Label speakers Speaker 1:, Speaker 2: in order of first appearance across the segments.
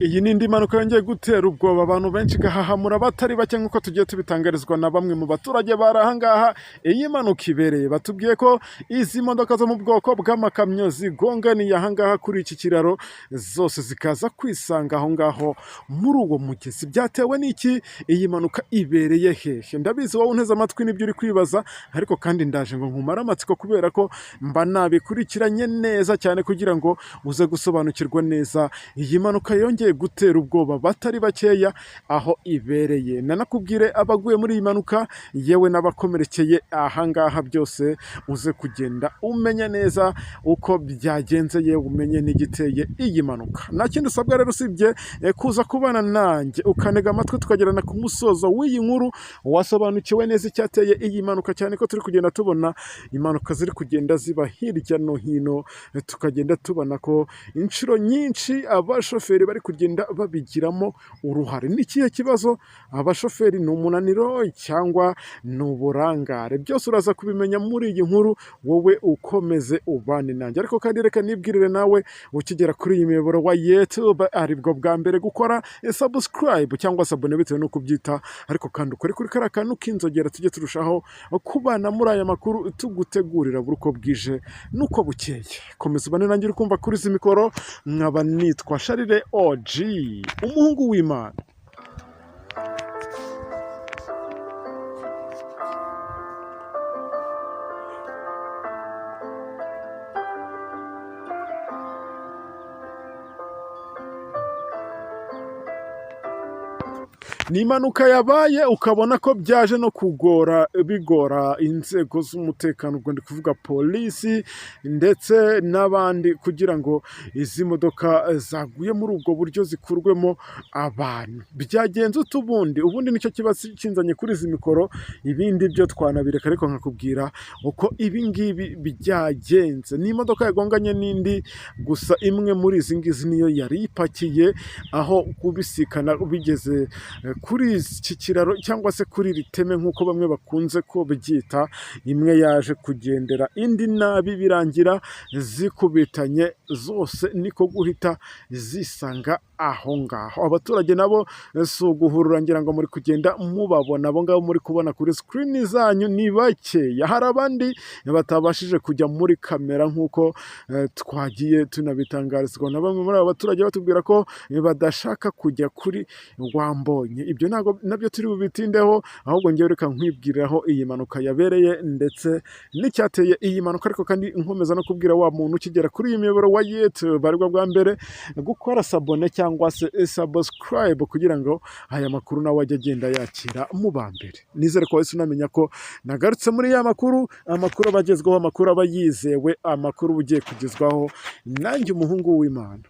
Speaker 1: Iyi ni indi mpanuka yongeye gutera ubwoba abantu benshi igahahamura batari bake nk'uko tugiye tubitangarizwa na bamwe mu baturage bari aha ngaha. Iyi mpanuka ibereye batubwiye ko izi modoka zo mu bwoko bw'amakamyo zigonganiye aha ngaha kuri iki kiraro, zose zikaza kwisanga aho ngaho muri uwo mugezi. Byatewe n'iki? Iyi mpanuka ibereye hehe? Ndabizi wowe unteze amatwi n'ibyo uri kwibaza, ariko kandi ndaje ngo nkumare amatsiko kubera ko mba nabikurikiranye neza cyane kugira ngo uze gusobanukirwa neza iyi mpanuka yongeye gutera ubwoba batari bakeya aho ibereye. Nanakubwire abaguye muri iyi mpanuka yewe n'abakomerekeye aha ngaha, byose uze kugenda umenya neza uko byagenze, yewe umenye n'igiteye iyi mpanuka. Nta kindi usabwa rero usibye kuza kubana nanjye ukanega amatwi tukagerana ku musozo w'iyi nkuru, wasobanukiwe neza icyateye iyi mpanuka, cyane ko turi kugenda tubona impanuka ziri kugenda ziba hirya no hino, tukagenda tubona ko inshuro nyinshi abashoferi bari kugenda babigiramo uruhare. Ni ikihe kibazo? Abashoferi ni umunaniro cyangwa ni uburangare? Byose uraza kubimenya muri iyi nkuru, wowe ukomeze ubane nanjye. Ariko kandi reka nibwirire nawe ukigera kuri iyi miyoboro wa YouTube aribwo bwa mbere gukora subscribe cyangwa se abone bitewe n'uko ubyita, ariko kandi ukore kuri kariya kantu k'inzogera tujye turushaho kubana muri aya makuru tugutegurira buri uko bwije n'uko bukeye. Komeza ubane nanjye uri kumva kuri izi mikoro, nkaba nitwa Sharire OG, umuhungu w'Imana. Ni impanuka yabaye ukabona ko byaje no bigora inzego z'umutekano, ubwo ndi kuvuga polisi ndetse n'abandi, kugira ngo izi modoka zaguye muri ubwo buryo zikurwemo abantu. Byagenze ubundi nicyo kiba kinzanye kuri izi mikoro, ibindi byo twanabireka, ariko nkakubwira uko ibi ngibi byagenze. Ni imodoka yagonganye n'indi, gusa imwe muri izi ngizi niyo yari ipakiye, aho kubisikana bigeze kuri iki kiraro cyangwa se kuri iri teme nk'uko bamwe bakunze ko byita, imwe yaje kugendera indi nabi, birangira zikubitanye zose, niko guhita zisanga aho ngaho. Abaturage nabo si uguhurura, ngira ngo muri kugenda mubabona, abo ngabo muri kubona kuri screen zanyu ni bakeya. Hari abandi batabashije kujya muri kamera nk'uko twagiye tunabitangarizwa na bamwe muri abo baturage, batubwira ko badashaka kujya kuri Wambonye. Ibyo nabyo turi bubitindeho, ahubwo ngewe reka nkwibwiriraho iyi mpanuka yabereye ndetse n'icyateye iyi mpanuka. Ariko kandi nkomeza no kubwira wa muntu ukigera kuri iyi miyoboro wa YouTube aribwo bwa mbere gukora sabone cyangwa se subscribe, kugira ngo aya makuru nawe ajye agenda yakira mu ba mbere. Nizere ko wese unamenya ko nagarutse muri ya makuru, amakuru aba agezweho, amakuru aba yizewe, amakuru ugiye kugezwaho nanjye umuhungu w'Imana.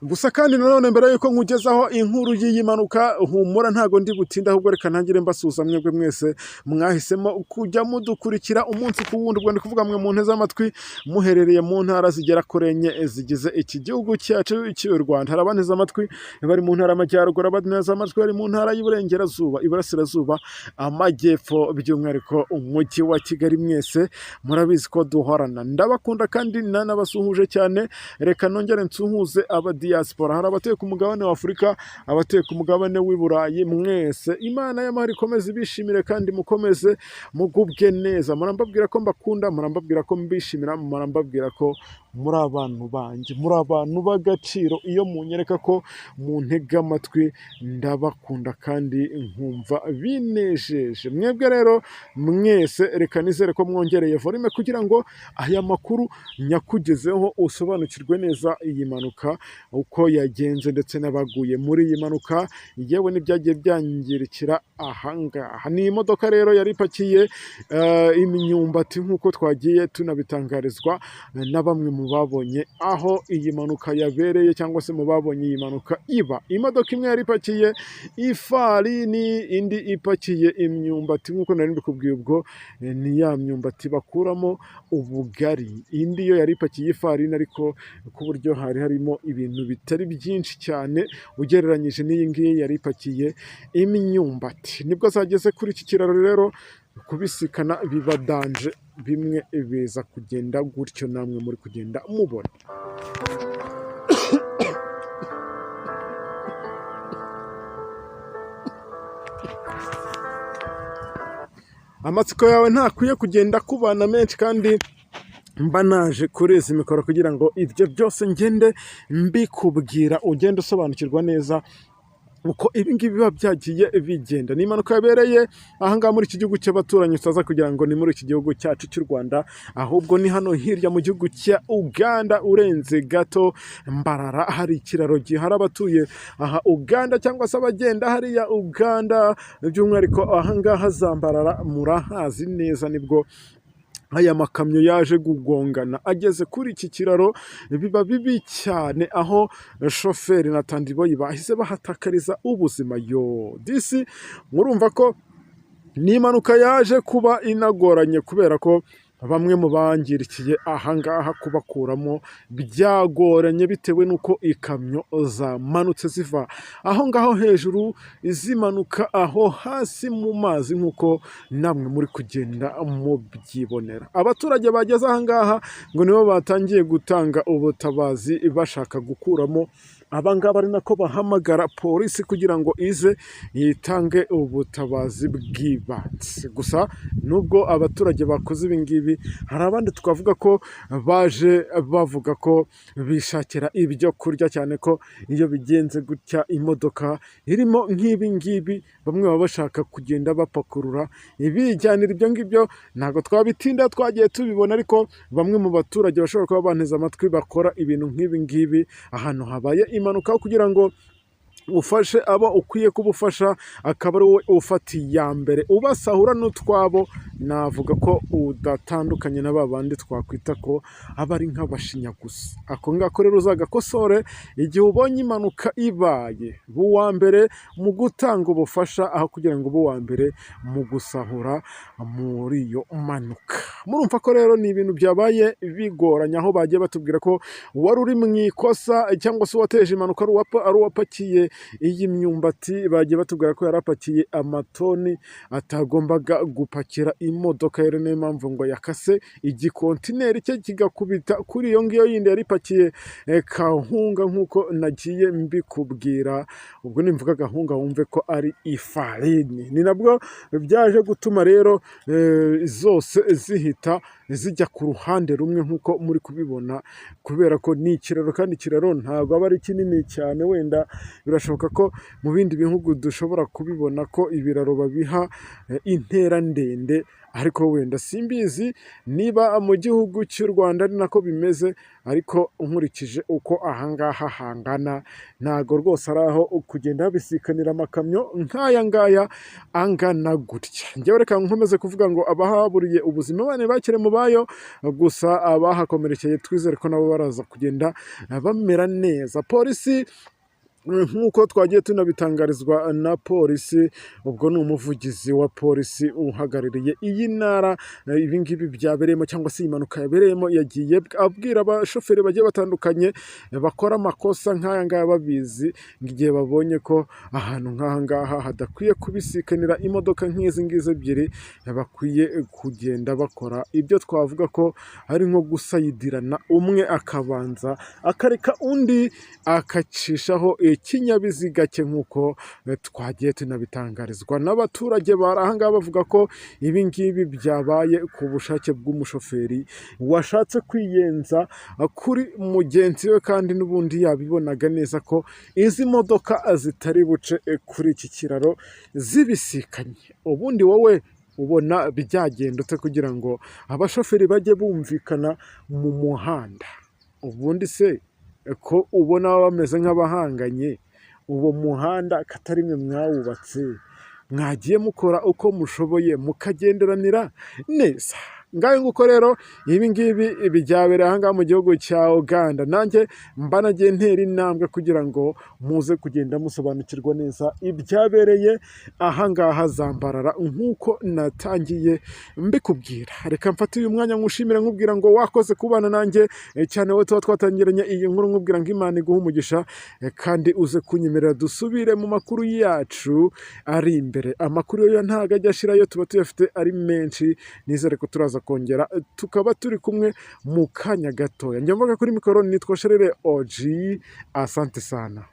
Speaker 1: Gusa kandi nanone mbere yuko nkugezaho inkuru y'iyi mpanuka, humura ntago ndi butinda, ahubwo reka ntangire mbasuhuza mwebwe mwese mwahisemo kujya mudukurikira umunsi ku wundi. Ubwo ndi kuvuga mwe mu nteze amatwi muherereye mu ntara zigera kuri enye zigize iki gihugu cyacu cy'u Rwanda. Hari abanteze amatwi bari mu ntara y'Amajyaruguru, abanteze amatwi bari mu ntara y'Iburengerazuba, Iburasirazuba, Amajyepfo, by'umwihariko umujyi wa Kigali. Mwese murabizi ko duhorana, ndabakunda kandi nanabasuhuje cyane. Reka nongere nsuhuze diaspora. Hari abatuye ku mugabane wa Afurika, abatuye ku mugabane w'i Burayi, mwese Imana y'amahoro ikomeze ibishimire kandi mukomeze mugubwe neza. Murambabwira ko mbakunda, murambabwira ko mbishimira, murambabwira ko muri abantu banjye, muri abantu b'agaciro. Iyo munyereka ko muntega amatwi, ndabakunda kandi nkumva binejeje. Mwebwe rero mwese reka nizere ko mwongereye volume kugira ngo aya makuru nyakugezeho usobanukirwe neza iyi mpanuka uko yagenze, ndetse n'abaguye muri iyi mpanuka, yewe n'ibyagiye byangirikira aha ngaha. Ni imodoka rero yari ipakiye imyumbati nk'uko twagiye tunabitangarizwa na bamwe mu babonye aho iyi mpanuka yabereye, cyangwa se mu babonye iyi mpanuka iba. Imodoka imwe yari ipakiye ifarini, indi ipakiye imyumbati nk'uko nari mbikubwiye. Ubwo ni ya myumbati bakuramo ubugari. Indi yo yari ipakiye ifarini, ariko ku buryo hari harimo ibintu bitari byinshi cyane ugereranyije n'iyi ngiyi yari ipakiye imyumbati. Nibwo zageze kuri iki kiraro rero kubisikana biba danje, bimwe biza kugenda gutyo namwe muri kugenda mubona. Amatsiko yawe ntakwiye kugenda kubana menshi, kandi mba naje kuri izi mikoro kugira ngo ibyo byose ngende mbikubwira, ugende usobanukirwa neza uko ibi ngibi biba byagiye bigenda. Ni impanuka yabereye ahangaha muri iki gihugu cy'abaturanyi, utaza kugira ngo ni muri iki gihugu cyacu cy'u Rwanda, ahubwo ni hano hirya mu gihugu cya Uganda. Urenze gato Mbarara hari ikiraro gihari, abatuye aha Uganda cyangwa se abagenda hariya Uganda, by'umwihariko ahangaha za Mbarara murahazi neza. Nibwo aya makamyo yaje kugongana ageze kuri iki kiraro, biba bibi cyane, aho shoferi na tandiboyi bahise bahatakariza ubuzima. Disi murumva ko ni impanuka yaje kuba inagoranye, kubera ko bamwe mu bangirikiye ahangaha kubakuramo byagoranye, bitewe n'uko ikamyo zamanutse ziva aho ngaho hejuru zimanuka aho hasi mu mazi, nk'uko namwe muri kugenda mubyibonera. Abaturage bageze ahangaha ngo nibo batangiye gutanga ubutabazi, bashaka gukuramo abangaba, ari nako bahamagara polisi kugira ngo ize yitange ubutabazi bw'ibanze. Gusa nubwo abaturage bakoze ibi ngibi, hari abandi twavuga ko baje bavuga ko bishakira ibyo kurya, cyane ko iyo bigenze gutya imodoka irimo nk'ibi ngibi, bamwe baba bashaka kugenda bapakurura ibijyanira ibyo ngibyo. Ntabwo twabitinda, twagiye tubibona, ariko bamwe mu baturage bashobora kuba banteze amatwi bakora ibintu nk'ibi ngibi ahantu habaye impanuka, kugira ngo ufashe abo ukwiye kubufasha, akaba ari wowe ufata iya mbere ubasahura n'utwabo. Navuga ko udatandukanye na ba bandi twakwita ko aba ari nk'abashinyaguzi. Ako ngako rero uzagakosore igihe ubonye impanuka ibaye, bu wa mbere mu gutanga ubufasha, aho kugira ngo ube uwa mbere mu gusahura muri iyo mpanuka. Murumva ko rero ni ibintu byabaye bigoranye, aho bagiye batubwira ko wari uri mu ikosa, cyangwa se uwateje impanuka ari uwapakiye iyi myumbati. Bagiye batubwira ko yarapakiye amatoni atagombaga gupakira imodoka, rero niyo mpamvu ngo yakase igikontineri cye kigakubita kuri iyo ngiyo yindi yari ipakiye kahunga, nk'uko nagiye mbikubwira. Ubwo nimvuga gahunga wumve ko ari ifarini. Ni nabwo byaje gutuma rero zose zihita zijya ku ruhande rumwe, nk'uko muri kubibona, kubera ko ni ikiraro, kandi ikiraro ntabwo aba ari kinini cyane. Wenda birashoboka ko mu bindi bihugu dushobora kubibona ko ibiraro babiha intera ndende, ariko wenda simbizi niba mu gihugu cy'u Rwanda ari nako bimeze, ariko nkurikije uko ahangaha hangana, ntago rwose ari aho kugenda habisikanira amakamyo nk'aya ngaya angana gutya. Njyewe reka nkomeze kuvuga ngo abahaburiye ubuzima bane bakire mu bayo, gusa abahakomerekeye twizere ko nabo baraza kugenda bamera neza. Polisi nk'uko twagiye tunabitangarizwa na polisi, ubwo ni umuvugizi wa polisi uhagarariye iyi ntara ibi ngibi byabereyemo, cyangwa se iyi mpanuka yabereyemo, yagiye abwira abashoferi bagiye batandukanye bakora amakosa nk'aya ngaya, babizi igihe babonye ko ahantu nk'aha ngaha hadakwiye kubisikanira imodoka nk'izi ngizi ebyiri, bakwiye kugenda bakora ibyo twavuga ko ari nko gusayidirana, umwe akabanza akareka undi akacishaho ikinyabiziga cye, nk'uko twagiye tunabitangarizwa n'abaturage bari aha ngaha, bavuga ko ibi ngibi byabaye ku bushake bw'umushoferi washatse kwiyenza kuri mugenzi we, kandi n'ubundi yabibonaga neza ko izi modoka zitari buce kuri iki kiraro zibisikanye. Ubundi wowe ubona byagenda ute kugira ngo abashoferi bajye bumvikana mu muhanda? Ubundi se ko ubona bameze nk'abahanganye, uwo muhanda katari mwe mwawubatse, mwagiye mukora uko mushoboye mukagenderanira neza. ngaho nguko rero ibi ngibi byabereye aha ngaha mu gihugu cya Uganda, nanjye mba nagiye ntera intambwe kugira ngo muze kugenda musobanukirwa neza ibyabereye aha ngaha Zambarara nk'uko natangiye mbikubwira. Reka mfate uyu mwanya nkushimire nkubwira ngo wakoze kubana nanjye cyane wowe tuba twatangiranye iyi nkuru nkubwira ngo Imana iguhe umugisha kandi uze kunyemerera dusubire mu makuru yacu ari imbere. Amakuru yo ntago ajya ashirayo, tuba tuyafite ari menshi, nizere ko turaza kongera tukaba turi kumwe mu kanya gatoya. Njya mvuga kuri mikoro nitwa Sharire OG, asante sana.